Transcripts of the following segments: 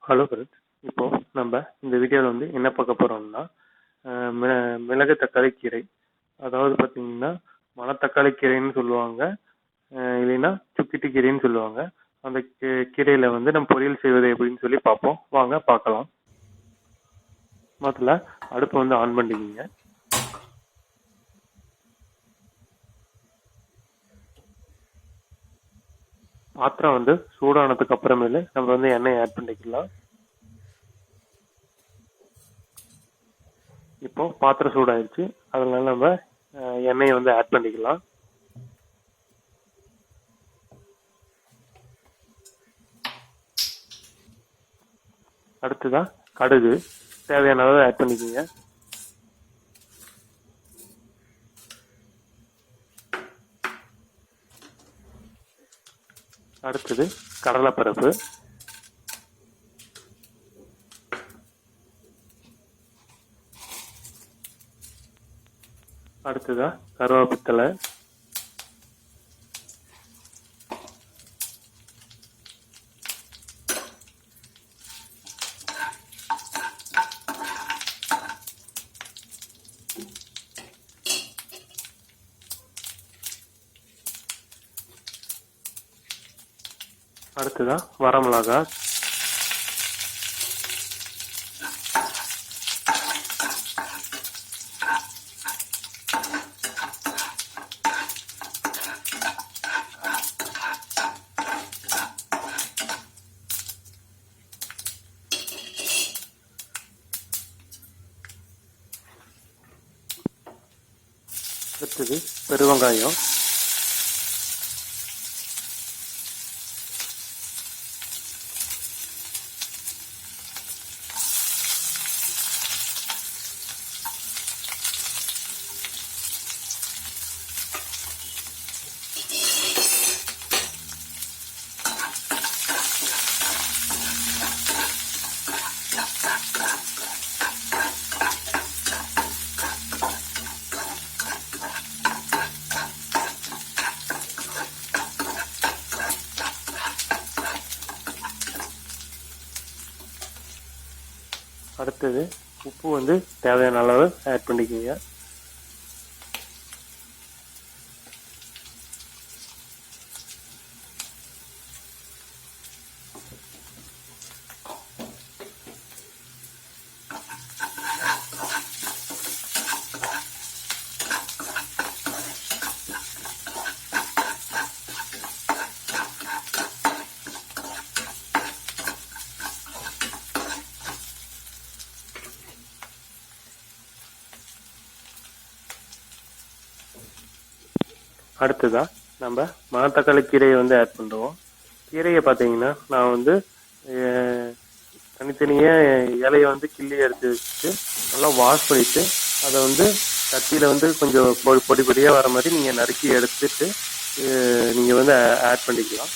Hello friends. இப்போ நம்ம இந்த வீடியோவில் என்ன பார்க்க போறோம்னா மிளகு தக்காளி கீரை, அதாவது பார்த்தீங்கன்னா மணத்தக்காளி கீரைன்னு சொல்லுவாங்க, இல்லைன்னா சுக்கிட்டி கீரைன்னு சொல்லுவாங்க. அந்த கீரையில நம்ம பொரியல் செய்வது எப்படின்னு சொல்லி பார்ப்போம். வாங்க பார்க்கலாம். முதல்ல அடுப்பை ஆன் பண்ணிக்கிங்க. பாத்திரம் சூடானதுக்கு அப்புறமேலு நம்ம எண்ணெய் ஆட் பண்ணிக்கலாம். இப்போ பாத்திரம் சூடாயிருச்சு, அதனால நம்ம எண்ணெயை ஆட் பண்ணிக்கலாம். அடுத்ததா கடுகு தேவையான அளவு ஆட் பண்ணிக்கோங்க. அடுத்தது கடலைப்பருப்பு, அடுத்ததா கருவேப்பிலை, அடுத்ததா வரமிளகாய், அடுத்தது பெருவெங்காயம், அடுத்தது உப்பு தேவையான அளவு ஆட் பண்ணிக்கோங்க. அடுத்ததா நம்ம மணத்தக்காளி கீரையை ஆட் பண்ணுவோம். கீரையை பார்த்தீங்கன்னா நான் தனித்தனியா இலையை கிள்ளி எடுத்து வச்சுட்டு நல்லா வாஷ் பண்ணிட்டு அதை கத்தியில கொஞ்சம் பொடி பொடியா வர மாதிரி நீங்க நறுக்கி எடுத்துட்டு நீங்க ஆட் பண்ணிக்கலாம்.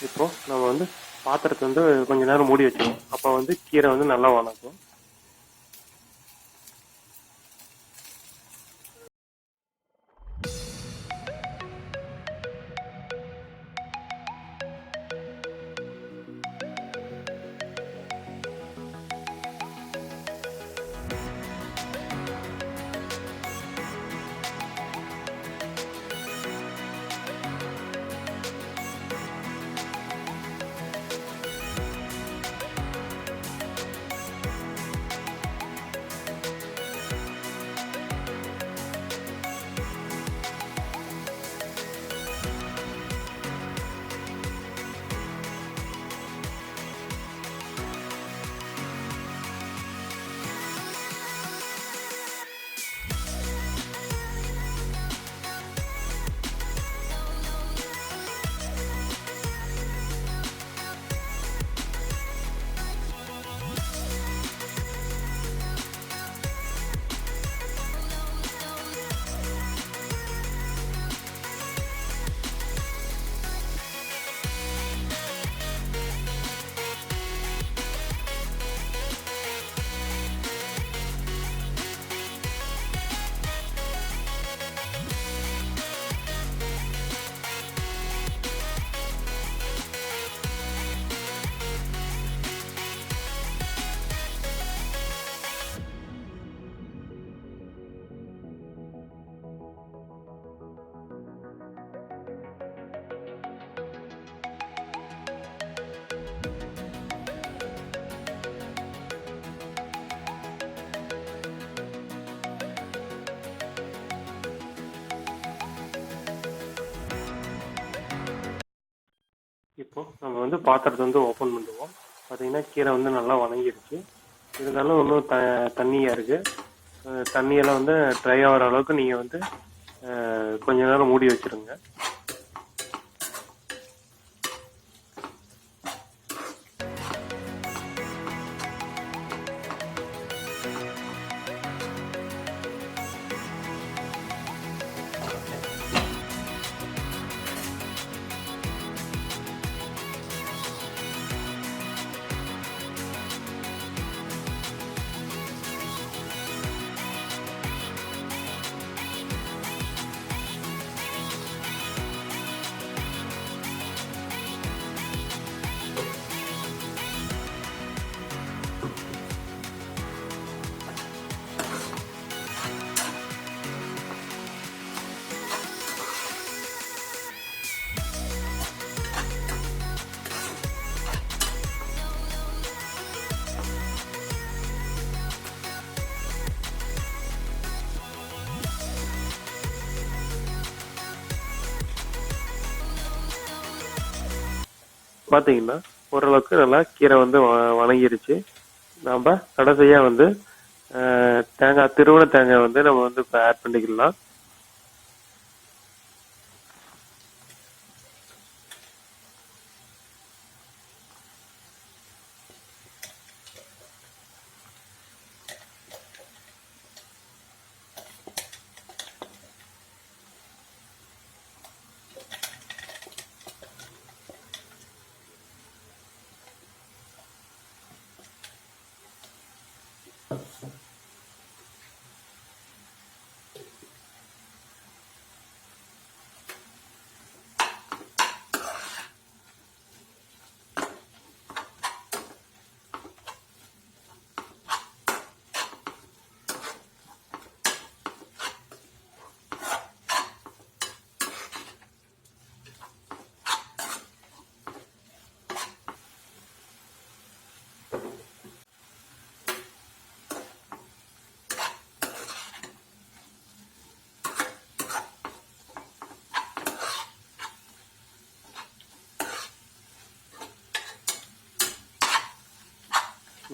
இப்போ நம்ம பாத்திரத்தை கொஞ்ச நேரம் மூடி வச்சிருவோம். அப்போ கீரை நல்லா வணக்கும். இப்போது நம்ம வந்து பாத்திரத்தை வந்து ஓப்பன் பண்ணுவோம். பார்த்தீங்கன்னா கீரை வந்து நல்லா வணங்கிருச்சு. இருந்தாலும் இன்னும் தண்ணியாக இருக்குது. தண்ணியெல்லாம் வந்து ட்ரை ஆகிற அளவுக்கு நீங்கள் வந்து கொஞ்ச நேரம் மூடி வச்சுருங்க. பார்த்தீங்கன்னா ஓரளவுக்கு நல்லா கீரை வந்து வணங்கிருச்சு. நாம் கடைசியாக வந்து தேங்காய், திருவண்ண தேங்காய் வந்து நம்ம வந்து இப்போ ஆட் பண்ணிக்கலாம்.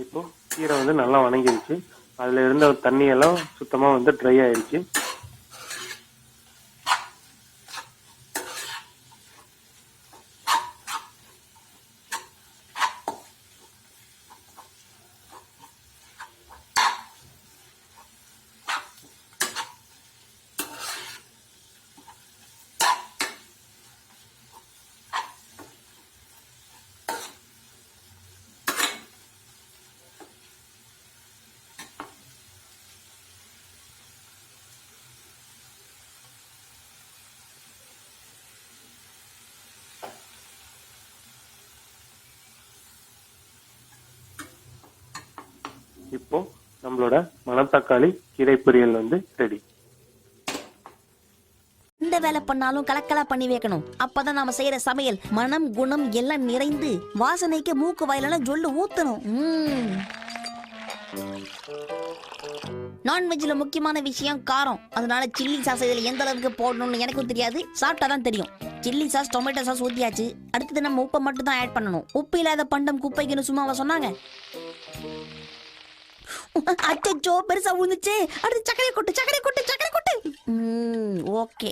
இப்போ கீரை வந்து நல்லா வணங்கிருச்சு. அதில் இருந்த தண்ணியெல்லாம் சுத்தமாக வந்து ட்ரை ஆயிடுச்சு. இப்போ நம்மளோட மணத்தக்காளி கீரை பொரியல் வந்து ரெடி. இந்த வேலை பண்ணாலும் கலக்கலா பண்ணி வைக்கணும். அப்பதான் நாம செய்யற சமையல் மனம் குணம் எல்லாம் நிறைந்து வாசனைக்கு மூக்கு வாயிலாம் ஜொல்லு ஊத்தணும். நான்வெஜ்ல முக்கியமான விஷயம் காரம். அதனால சில்லி சாஸ் இதுல எந்த அளவுக்கு போடணும்னு எனக்கும் தெரியாது, சாப்பிட்டாதான் தெரியும். சில்லி சாஸ், டொமேட்டோ சாஸ் ஊத்தியாச்சு. அடுத்தது நம்ம உப்பை மட்டும் தான் ஆட் பண்ணணும். உப்பு இல்லாத பண்டம் குப்பைக்குன்னு சும்மாவா சொன்னாங்க? அச்சோ, பெருசா விழுந்துச்சு. அடுத்து சக்கரை கொட்டு. ஓகே.